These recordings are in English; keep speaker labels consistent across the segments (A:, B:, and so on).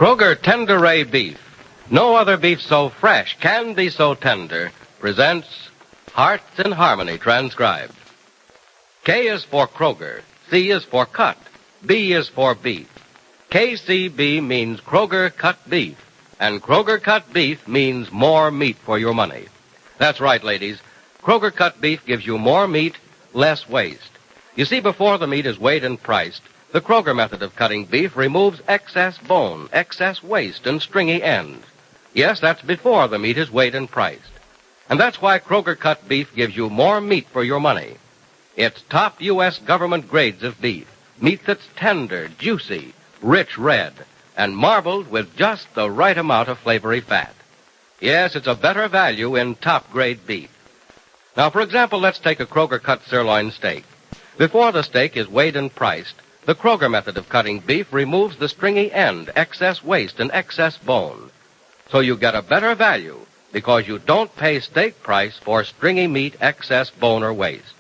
A: Kroger Tender Ray Beef. No other beef so fresh can be so tender. Presents Hearts in Harmony, transcribed. K is for Kroger. C is for cut. B is for beef. KCB means Kroger cut beef. And Kroger cut beef means more meat for your money. That's right, ladies. Kroger cut beef gives you more meat, less waste. You see, before the meat is weighed and priced, the Kroger method of cutting beef removes excess bone, excess waste, and stringy ends. Yes, that's before the meat is weighed and priced. And that's why Kroger cut beef gives you more meat for your money. It's top U.S. government grades of beef. Meat that's tender, juicy, rich red, and marbled with just the right amount of flavory fat. Yes, it's a better value in top-grade beef. Now, for example, let's take a Kroger cut sirloin steak. Before the steak is weighed and priced, the Kroger method of cutting beef removes the stringy end, excess waste, and excess bone. So you get a better value because you don't pay steak price for stringy meat, excess bone, or waste.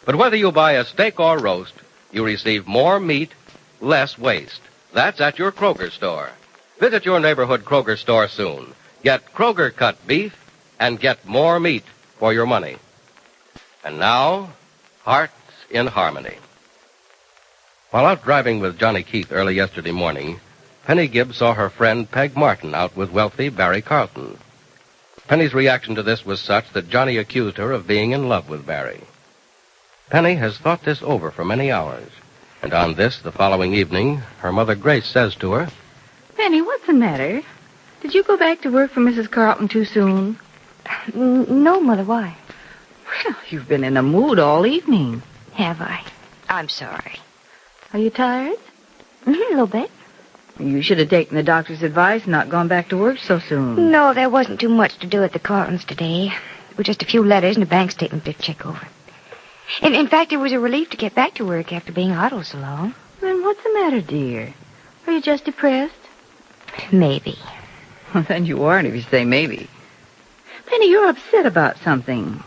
A: But whether you buy a steak or roast, you receive more meat, less waste. That's at your Kroger store. Visit your neighborhood Kroger store soon. Get Kroger cut beef and get more meat for your money. And now, Hearts in Harmony. While out driving with Johnny Keith early yesterday morning, Penny Gibbs saw her friend Peg Martin out with wealthy Barry Carlton. Penny's reaction to this was such that Johnny accused her of being in love with Barry. Penny has thought this over for many hours, and on this, the following evening, her mother Grace says to her,
B: Penny, what's the matter? Did you go back to work for Mrs. Carlton too soon?
C: No, Mother, why?
B: Well, you've been in a mood all evening.
C: Have I? I'm sorry.
B: Are you tired?
C: A little bit.
B: You should have taken the doctor's advice and not gone back to work so soon.
C: No, there wasn't too much to do at the Carltons today. It was just a few letters and a bank statement to check over. In fact, it was a relief to get back to work after being idle so long.
B: Then what's the matter, dear? Are you just depressed?
C: Maybe.
B: Well, then you aren't if you say maybe. Penny, you're upset about something.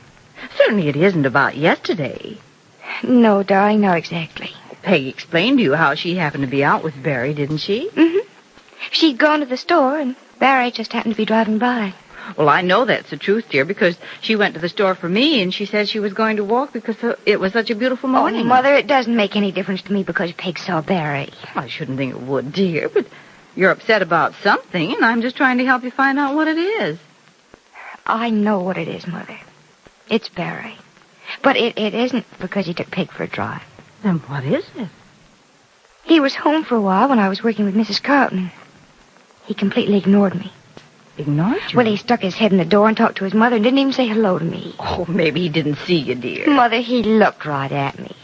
B: Certainly it isn't about yesterday.
C: No, darling, not exactly.
B: Peggy explained to you how she happened to be out with Barry, didn't she?
C: Mm-hmm. She'd gone to the store, and Barry just happened to be driving by.
B: Well, I know that's the truth, dear, because she went to the store for me, and she said she was going to walk because it was such a beautiful morning.
C: Oh, Mother, it doesn't make any difference to me because Peg saw Barry.
B: I shouldn't think it would, dear, but you're upset about something, and I'm just trying to help you find out what it is.
C: I know what it is, Mother. It's Barry. But it isn't because he took Peg for a drive.
B: Then what is it?
C: He was home for a while when I was working with Mrs. Carlton. He completely ignored me.
B: Ignored you?
C: Well, he stuck his head in the door and talked to his mother and didn't even say hello to me.
B: Oh, maybe he didn't see you, dear.
C: Mother, he looked right at me.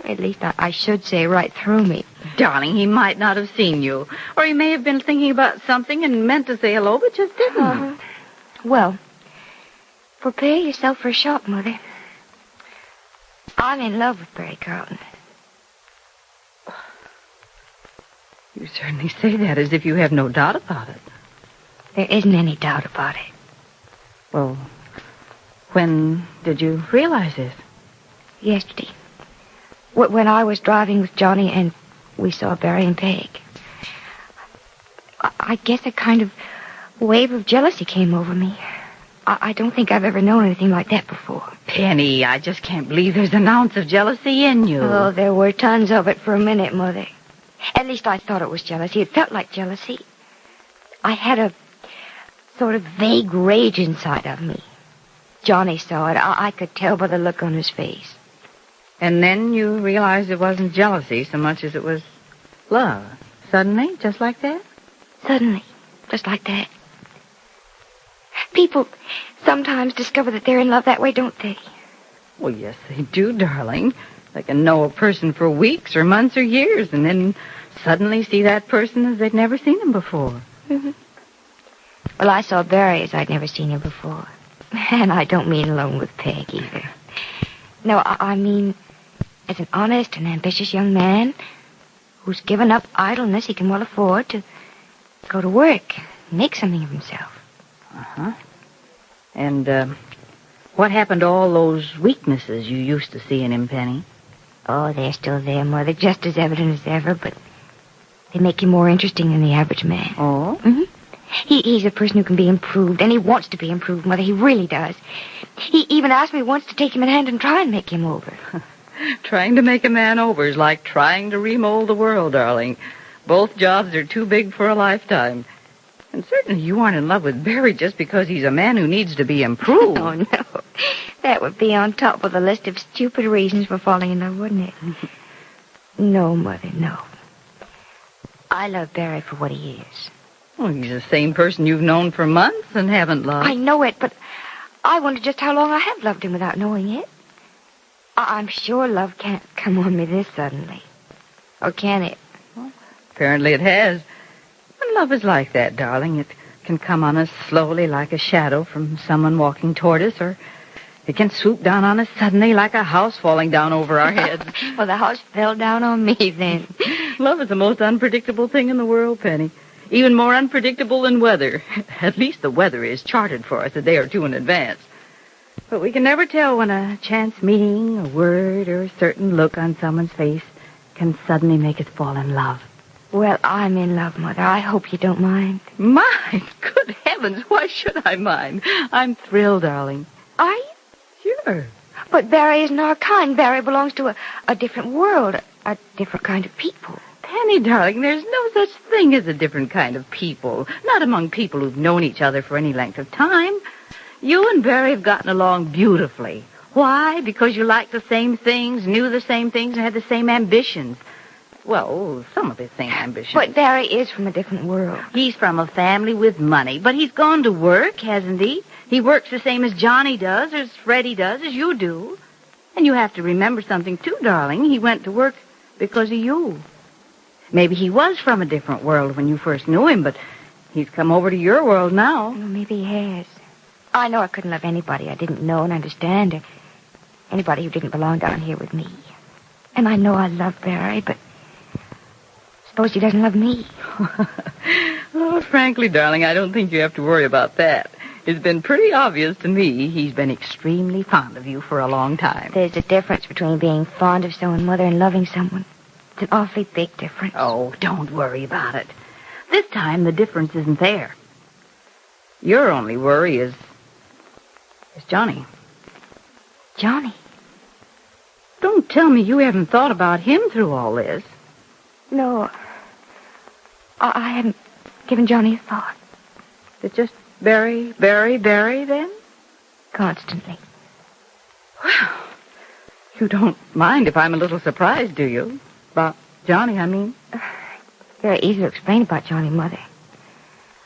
C: At least I should say right through me.
B: Darling, he might not have seen you. Or he may have been thinking about something and meant to say hello, but just didn't.
C: Well, prepare yourself for a shock, Mother. I'm in love with Barry Carlton.
B: You certainly say that as if you have no doubt about it.
C: There isn't any doubt about it.
B: Well, when did you realize this?
C: Yesterday. When I was driving with Johnny and we saw Barry and Peg. I guess a kind of wave of jealousy came over me. I don't think I've ever known anything like that before.
B: Penny, I just can't believe there's an ounce of jealousy in you.
C: Oh, there were tons of it for a minute, Mother. At least I thought it was jealousy. It felt like jealousy. I had a sort of vague rage inside of me. Johnny saw it. I could tell by the look on his face.
B: And then you realized it wasn't jealousy so much as it was love. Suddenly, just like that?
C: Suddenly, just like that. People sometimes discover that they're in love that way, don't they?
B: Well, yes, they do, darling. They can know a person for weeks or months or years and then suddenly see that person as they'd never seen him before.
C: Mm-hmm. Well, I saw Barry as I'd never seen him before. And I don't mean alone with Peg either. No, I mean as an honest and ambitious young man who's given up idleness he can well afford to go to work, make something of himself.
B: Uh-huh. And, what happened to all those weaknesses you used to see in him, Penny?
C: Oh, they're still there, Mother, just as evident as ever, but They make you more interesting than the average man.
B: Oh?
C: Mm-hmm. He's a person who can be improved, and he wants to be improved, Mother. He really does. He even asked me once to take him in hand and try and make him over.
B: Trying to make a man over is like trying to remold the world, darling. Both jobs are too big for a lifetime. And certainly you aren't in love with Barry just because he's a man who needs to be improved.
C: Oh, no. That would be on top of the list of stupid reasons for falling in love, wouldn't it? No, Mother, no. I love Barry for what he is.
B: Well, he's the same person you've known for months and haven't loved.
C: I know it, but I wonder just how long I have loved him without knowing it. I'm sure love can't come on me this suddenly. Or can it?
B: Well, apparently it has. And love is like that, darling. It can come on us slowly like a shadow from someone walking toward us, or it can swoop down on us suddenly like a house falling down over our heads.
C: Well, the house fell down on me then.
B: Love is the most unpredictable thing in the world, Penny. Even more unpredictable than weather. At least the weather is charted for us a day or two in advance. But we can never tell when a chance meeting, a word, or a certain look on someone's face can suddenly make us fall in love.
C: Well, I'm in love, Mother. I hope you don't mind.
B: Mind? Good heavens, why should I mind? I'm thrilled, darling.
C: Are you?
B: Sure.
C: But Barry isn't our kind. Barry belongs to a different world, a different kind of people.
B: Penny, darling, there's no such thing as a different kind of people. Not among people who've known each other for any length of time. You and Barry have gotten along beautifully. Why? Because you liked the same things, knew the same things, and had the same ambitions. Well, some of the same ambitions.
C: But Barry is from a different world.
B: He's from a family with money, but he's gone to work, hasn't he? He works the same as Johnny does, as Freddie does, as you do. And you have to remember something, too, darling. He went to work because of you. Maybe he was from a different world when you first knew him, but he's come over to your world now.
C: Well, maybe he has. I know I couldn't love anybody I didn't know and understand, or anybody who didn't belong down here with me. And I know I love Barry, but suppose he doesn't love me.
B: Oh, frankly, darling, I don't think you have to worry about that. It's been pretty obvious to me he's been extremely fond of you for a long time.
C: There's a difference between being fond of someone, Mother, and loving someone. It's an awfully big difference.
B: Oh, don't worry about it. This time, the difference isn't there. Your only worry is Johnny.
C: Johnny?
B: Don't tell me you haven't thought about him through all this.
C: No. I haven't given Johnny a thought.
B: It's just Barry, then?
C: Constantly.
B: Well, you don't mind if I'm a little surprised, do you? About Johnny, I mean.
C: Very easy to explain about Johnny, Mother.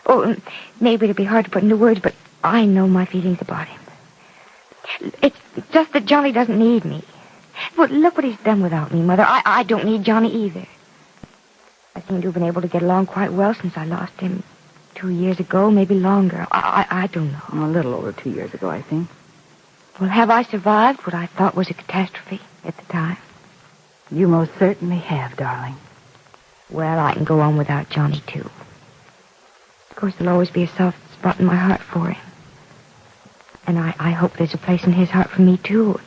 C: Oh, maybe it'd be hard to put into words, but I know my feelings about him. It's just that Johnny doesn't need me. Well, look what he's done without me, Mother. I don't need Johnny either. I seem to have been able to get along quite well since I lost him 2 years ago, maybe longer. I don't know.
B: A little over 2 years ago, I think.
C: Well, have I survived what I thought was a catastrophe at the time?
B: You most certainly have, darling.
C: Well, I can go on without Johnny, too. Of course, there'll always be a soft spot in my heart for him. And I hope there's a place in his heart for me, too.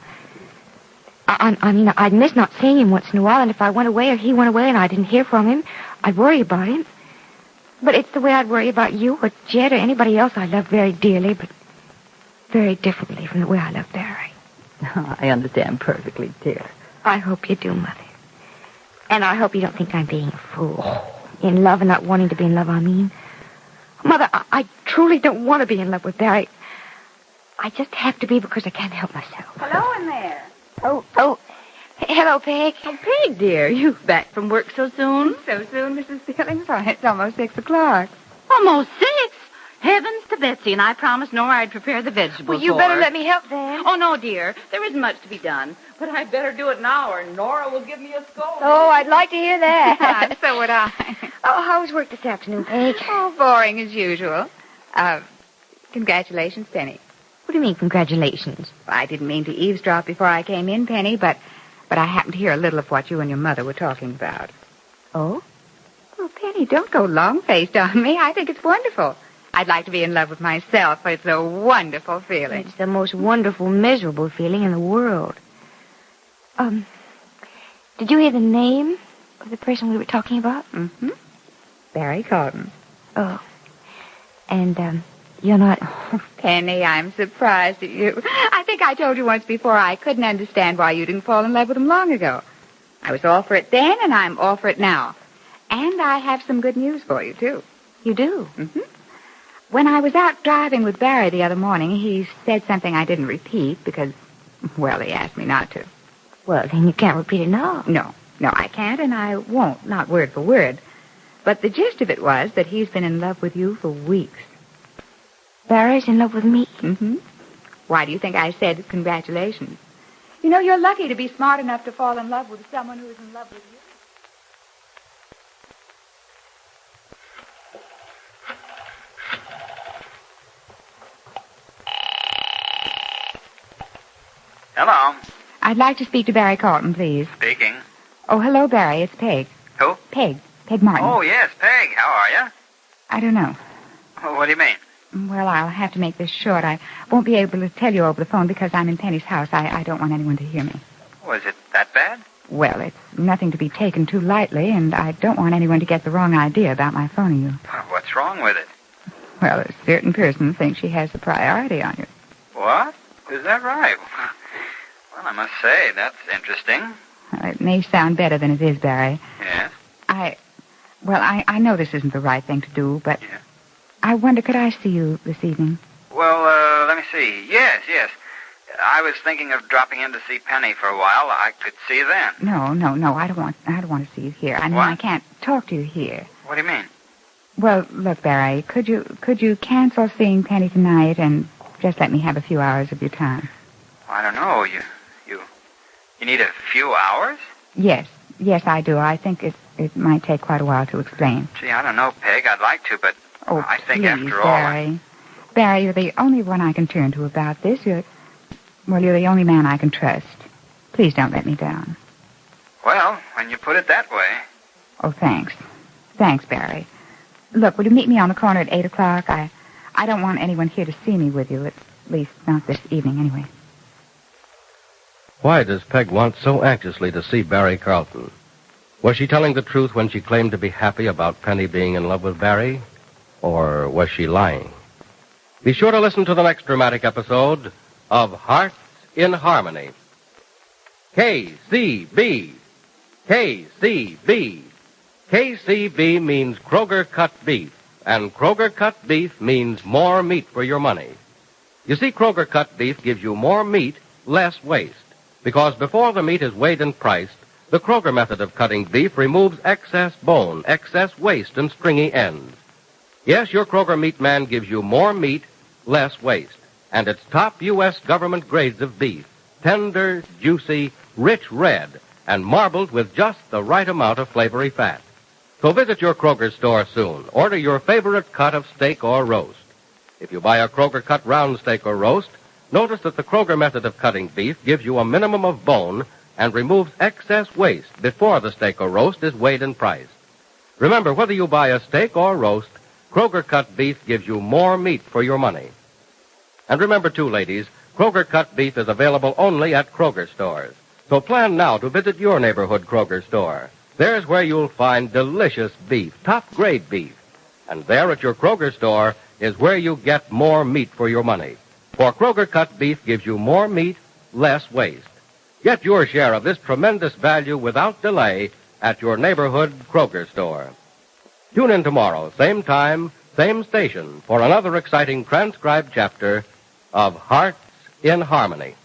C: I mean, I'd miss not seeing him once in a while, and if I went away or he went away and I didn't hear from him, I'd worry about him. But it's the way I'd worry about you or Jed or anybody else I love very dearly, but very differently from the way I love Barry.
B: I understand perfectly, dear.
C: I hope you do, Mother. And I hope you don't think I'm being a fool. In love and not wanting to be in love, I mean. Mother, I truly don't want to be in love with Barry. I just have to be because I can't help myself.
B: Hello in there.
C: Oh, hello, Peg.
B: Oh, Peg, dear, you back from work so soon?
D: So soon, Mrs. Billings? Why, it's almost 6 o'clock.
B: Almost 6? Heavens to Betsy, and I promised Nora I'd prepare the vegetables
C: Well, you
B: for
C: better
B: her.
C: let me help then.
B: Oh, no, dear. There isn't much to be done. But I'd better do it now, or Nora will give me a scold.
C: Oh, I'd like to hear that.
D: So would I.
C: Oh, how was work this afternoon, Peg?
D: Oh, boring as usual. Congratulations, Penny.
C: What do you mean, congratulations?
D: I didn't mean to eavesdrop before I came in, Penny, but I happened to hear a little of what you and your mother were talking about.
C: Oh?
D: Oh, Penny, don't go long-faced on me. I think it's wonderful. I'd like to be in love with myself. It's a wonderful feeling.
C: It's the most wonderful, miserable feeling in the world. Did you hear the name of the person we were talking about?
D: Mm-hmm. Barry Carlton.
C: Oh. And, you're not...
D: Oh, Penny, I'm surprised at you. I think I told you once before I couldn't understand why you didn't fall in love with him long ago. I was all for it then, and I'm all for it now. And I have some good news for you, too.
C: You do?
D: Mm-hmm. When I was out driving with Barry the other morning, he said something I didn't repeat because, well, he asked me not to.
C: Well, then you can't repeat it now.
D: No, I can't, and I won't, not word for word. But the gist of it was that he's been in love with you for weeks.
C: Barry's in love with me?
D: Mm-hmm. Why do you think I said congratulations? You know, you're lucky to be smart enough to fall in love with someone who is in love with you.
E: Hello.
D: I'd like to speak to Barry Carlton, please.
E: Speaking.
D: Oh, hello, Barry. It's Peg.
E: Who?
D: Peg Martin.
E: Oh, yes, Peg. How are you?
D: I don't know.
E: Oh, what do you mean?
D: Well, I'll have to make this short. I won't be able to tell you over the phone because I'm in Penny's house. I don't want anyone to hear me.
E: Was it that bad?
D: Well, it's nothing to be taken too lightly, and I don't want anyone to get the wrong idea about my phoning you.
E: What's wrong with it?
D: Well, a certain person thinks she has the priority on you.
E: What? Is that right? Well, I must say, that's interesting.
D: Well, it may sound better than it is, Barry.
E: Yes?
D: I know this isn't the right thing to do, but
E: Yeah.
D: I wonder, could I see you this evening?
E: Well, let me see. Yes. I was thinking of dropping in to see Penny for a while. I could see you then.
D: No, I don't want to see you here. I mean,
E: What?
D: I can't talk to you here.
E: What do you mean?
D: Well, look, Barry, could you cancel seeing Penny tonight and just let me have a few hours of your time?
E: I don't know. You need a few hours?
D: Yes, I do. I think it might take quite a while to explain.
E: Gee, I don't know, Peg. I'd like to, but
D: Oh,
E: I think
D: please,
E: after all...
D: Barry. Barry, you're the only one I can turn to about this. You're the only man I can trust. Please don't let me down.
E: Well, when you put it that way...
D: Oh, thanks. Thanks, Barry. Look, will you meet me on the corner at 8 o'clock? I don't want anyone here to see me with you, at least not this evening anyway.
A: Why does Peg want so anxiously to see Barry Carlton? Was she telling the truth when she claimed to be happy about Penny being in love with Barry? Or was she lying? Be sure to listen to the next dramatic episode of Hearts in Harmony. KCB. KCB. KCB means Kroger cut beef, and Kroger cut beef means more meat for your money. You see, Kroger cut beef gives you more meat, less waste. Because before the meat is weighed and priced, the Kroger method of cutting beef removes excess bone, excess waste, and stringy ends. Yes, your Kroger meat man gives you more meat, less waste. And it's top U.S. government grades of beef. Tender, juicy, rich red, and marbled with just the right amount of flavory fat. So visit your Kroger store soon. Order your favorite cut of steak or roast. If you buy a Kroger cut round steak or roast, notice that the Kroger method of cutting beef gives you a minimum of bone and removes excess waste before the steak or roast is weighed and priced. Remember, whether you buy a steak or roast, Kroger cut beef gives you more meat for your money. And remember, too, ladies, Kroger cut beef is available only at Kroger stores. So plan now to visit your neighborhood Kroger store. There's where you'll find delicious beef, top-grade beef. And there at your Kroger store is where you get more meat for your money. For Kroger cut beef gives you more meat, less waste. Get your share of this tremendous value without delay at your neighborhood Kroger store. Tune in tomorrow, same time, same station, for another exciting transcribed chapter of Hearts in Harmony.